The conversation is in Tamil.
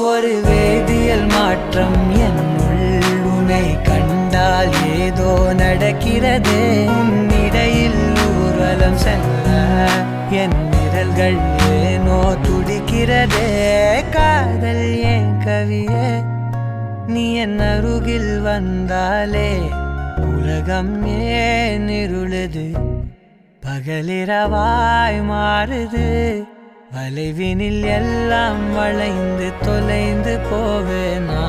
ஒரு வேதியியல் மாற்றம் என்னுள் உன்னை கண்டால் ஏதோ நடக்கிறது. இடையில் ஊர்வலம் செல்ல என் விரல்கள் ஏனோ துடிக்கிறதே. காதல் ஏன் கவியே, நீ என் அருகில் வந்தாலே உலகம் ஏன் இருளுது, பகலிரவாய் மாறுது. வளைவினில் எல்லாம் வளைந்து தொலைந்து போவேனா.